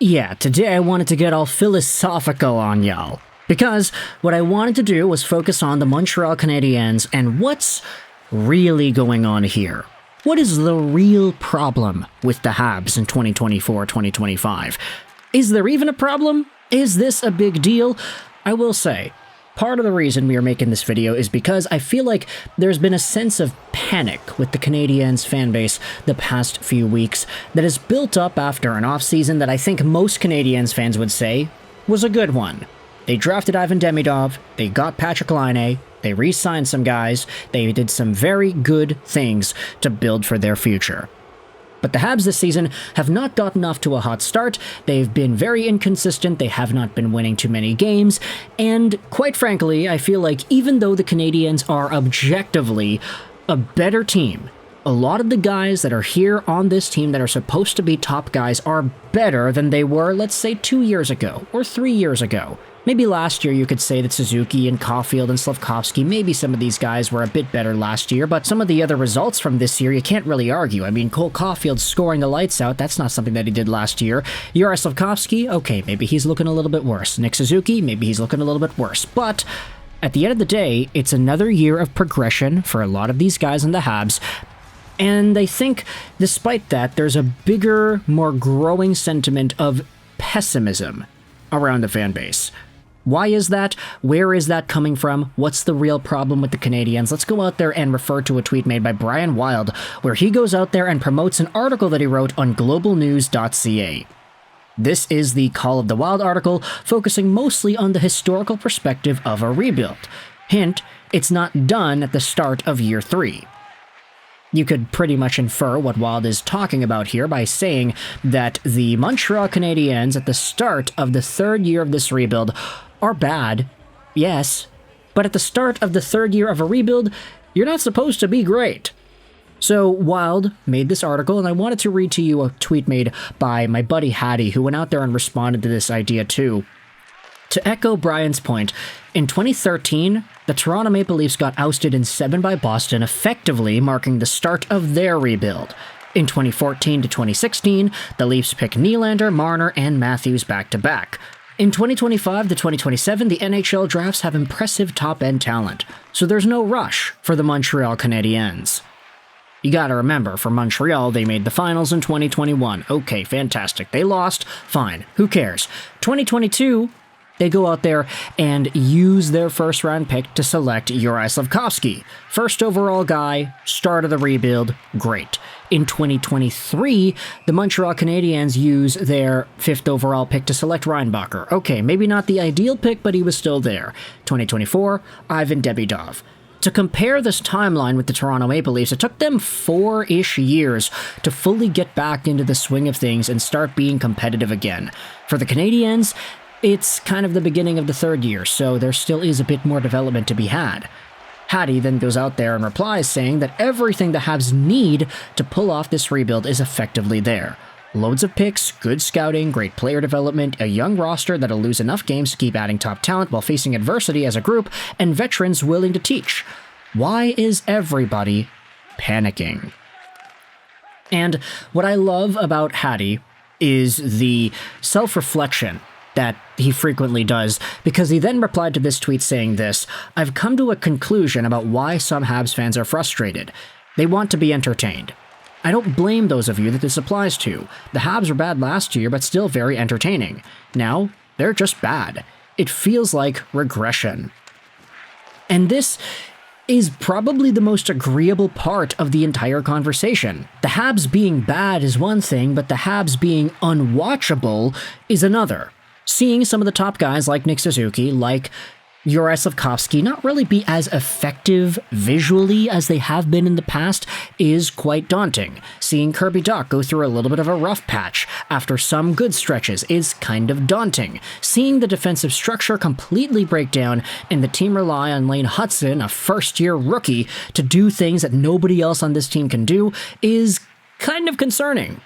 Yeah, today I wanted to get all philosophical on y'all. Because what I wanted to do was focus on the Montreal Canadiens and what's really going on here. What is the real problem with the Habs in 2024-2025? Is there even a problem? Is this a big deal? I will say, part of the reason we are making this video is because I feel like there's been a sense of panic with the Canadiens fan base the past few weeks that has built up after an offseason that I think most Canadiens fans would say was a good one. They drafted Ivan Demidov, they got Patrik Laine, they re-signed some guys, they did some very good things to build for their future. But the Habs this season have not gotten off to a hot start, they've been very inconsistent, they have not been winning too many games, and quite frankly, I feel like even though the Canadiens are objectively a better team, a lot of the guys that are here on this team that are supposed to be top guys are better than they were, let's say, 2 years ago, or 3 years ago. Maybe last year you could say that Suzuki and Caulfield and Slafkovsky, maybe some of these guys were a bit better last year, but some of the other results from this year you can't really argue. I mean, Cole Caulfield scoring the lights out, that's not something that he did last year. Juraj Slafkovsky, okay, maybe he's looking a little bit worse. Nick Suzuki, maybe he's looking a little bit worse. But at the end of the day, it's another year of progression for a lot of these guys in the Habs. And I think, despite that, there's a bigger, more growing sentiment of pessimism around the fan base. Why is that? Where is that coming from? What's the real problem with the Canadiens? Let's go out there and refer to a tweet made by Brian Wild, where he goes out there and promotes an article that he wrote on globalnews.ca. This is the Call of the Wild article, focusing mostly on the historical perspective of a rebuild. Hint, it's not done at the start of year 3. You could pretty much infer what Wild is talking about here by saying that the Montreal Canadiens at the start of the 3rd year of this rebuild are bad, yes, but at the start of the 3rd year of a rebuild, you're not supposed to be great. So Wild made this article, and I wanted to read to you a tweet made by my buddy Hattie, who went out there and responded to this idea too. To echo Brian's point, in 2013, the Toronto Maple Leafs got ousted in 7 by Boston, effectively marking the start of their rebuild. In 2014 to 2016, the Leafs picked Nylander, Marner, and Matthews back-to-back. In 2025 to 2027, the NHL drafts have impressive top-end talent, so there's no rush for the Montreal Canadiens. You gotta remember, for Montreal, they made the finals in 2021. Okay, fantastic. They lost, fine, who cares? 2022, they go out there and use their first-round pick to select Juraj Slafkovsky. First overall guy, start of the rebuild, great. In 2023, the Montreal Canadiens use their 5th overall pick to select Reinbacher. Okay, maybe not the ideal pick, but he was still there. 2024, Ivan Demidov. To compare this timeline with the Toronto Maple Leafs, it took them 4-ish years to fully get back into the swing of things and start being competitive again. For the Canadiens, it's kind of the beginning of the 3rd year, so there still is a bit more development to be had. Hattie then goes out there and replies saying that everything the Habs need to pull off this rebuild is effectively there. Loads of picks, good scouting, great player development, a young roster that'll lose enough games to keep adding top talent while facing adversity as a group, and veterans willing to teach. Why is everybody panicking? And what I love about Hattie is the self-reflection that he frequently does, because he then replied to this tweet saying this: "I've come to a conclusion about why some Habs fans are frustrated. They want to be entertained. I don't blame those of you that this applies to. The Habs were bad last year, but still very entertaining. Now, they're just bad. It feels like regression." And this is probably the most agreeable part of the entire conversation. The Habs being bad is one thing, but the Habs being unwatchable is another. Seeing some of the top guys like Nick Suzuki, like Juraj Slafkovsky, not really be as effective visually as they have been in the past is quite daunting. Seeing Kirby Dach go through a little bit of a rough patch after some good stretches is kind of daunting. Seeing the defensive structure completely break down and the team rely on Lane Hutson, a first-year rookie, to do things that nobody else on this team can do is kind of concerning.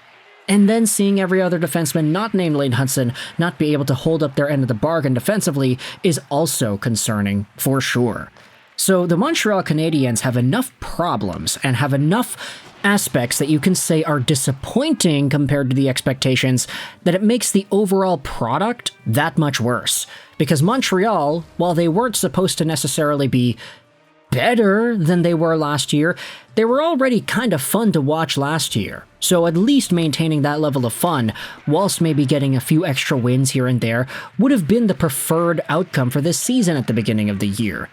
And then seeing every other defenseman not named Lane Hutson not be able to hold up their end of the bargain defensively is also concerning, for sure. So the Montreal Canadiens have enough problems and have enough aspects that you can say are disappointing compared to the expectations that it makes the overall product that much worse. Because Montreal, while they weren't supposed to necessarily be better than they were last year, they were already kind of fun to watch last year. So at least maintaining that level of fun, whilst maybe getting a few extra wins here and there, would have been the preferred outcome for this season at the beginning of the year.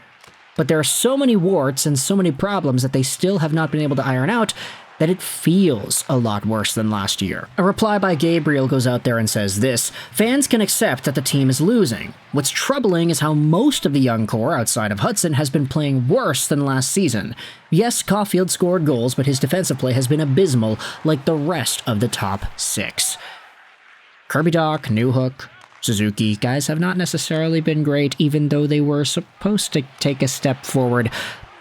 But there are so many warts and so many problems that they still have not been able to iron out that it feels a lot worse than last year. A reply by Gabriel goes out there and says this: "Fans can accept that the team is losing. What's troubling is how most of the young core outside of Hudson has been playing worse than last season. Yes, Caulfield scored goals, but his defensive play has been abysmal like the rest of the top six. Kirby Dach, Newhook, Suzuki, guys have not necessarily been great, even though they were supposed to take a step forward."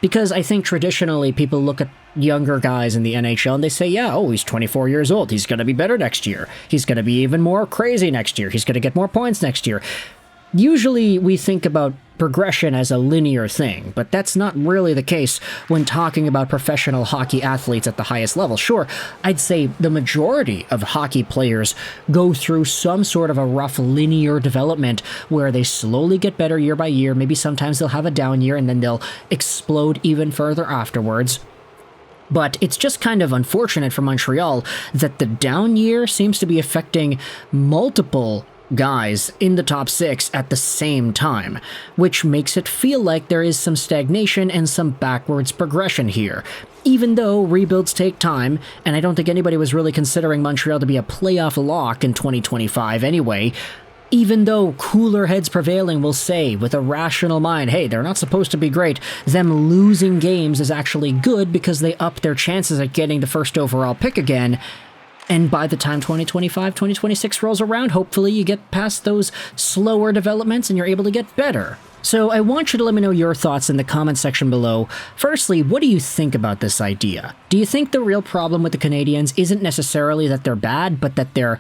Because I think traditionally people look at younger guys in the NHL and they say, yeah, oh, he's 24 years old. He's going to be better next year. He's going to be even more crazy next year. He's going to get more points next year. Usually we think about progression as a linear thing, but that's not really the case when talking about professional hockey athletes at the highest level. Sure, I'd say the majority of hockey players go through some sort of a rough linear development where they slowly get better year by year. Maybe sometimes they'll have a down year and then they'll explode even further afterwards. But it's just kind of unfortunate for Montreal that the down year seems to be affecting multiple guys in the top six at the same time, which makes it feel like there is some stagnation and some backwards progression here. Even though rebuilds take time, and I don't think anybody was really considering Montreal to be a playoff lock in 2025 anyway, even though cooler heads prevailing will say with a rational mind, hey, they're not supposed to be great, them losing games is actually good because they up their chances at getting the first overall pick again. And by the time 2025, 2026 rolls around, hopefully you get past those slower developments and you're able to get better. So I want you to let me know your thoughts in the comment section below. Firstly, what do you think about this idea? Do you think the real problem with the Canadiens isn't necessarily that they're bad, but that they're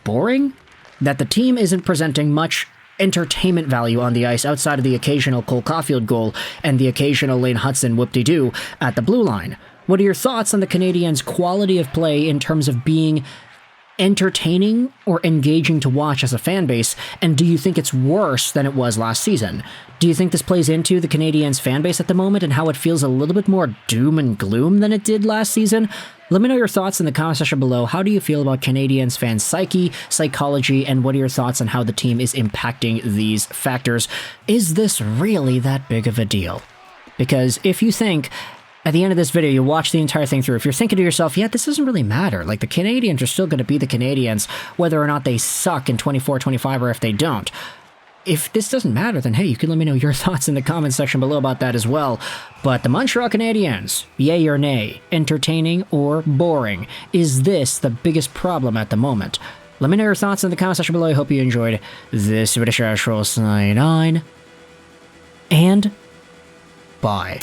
boring? That the team isn't presenting much entertainment value on the ice outside of the occasional Cole Caulfield goal and the occasional Lane Hutson whoop-de-doo at the blue line? What are your thoughts on the Canadiens' quality of play in terms of being entertaining or engaging to watch as a fan base, and do you think it's worse than it was last season? Do you think this plays into the Canadiens' fan base at the moment and how it feels a little bit more doom and gloom than it did last season? Let me know your thoughts in the comment section below. How do you feel about Canadiens fans' psyche, psychology, and what are your thoughts on how the team is impacting these factors? Is this really that big of a deal? Because if you think at the end of this video, you watch the entire thing through, if you're thinking to yourself, yeah, this doesn't really matter. Like, the Canadiens are still going to be the Canadiens, whether or not they suck in 24, 25, or if they don't. If this doesn't matter, then hey, you can let me know your thoughts in the comment section below about that as well. But the Montreal Canadiens, yay or nay, entertaining or boring? Is this the biggest problem at the moment? Let me know your thoughts in the comment section below. I hope you enjoyed this video. Sign on, and bye.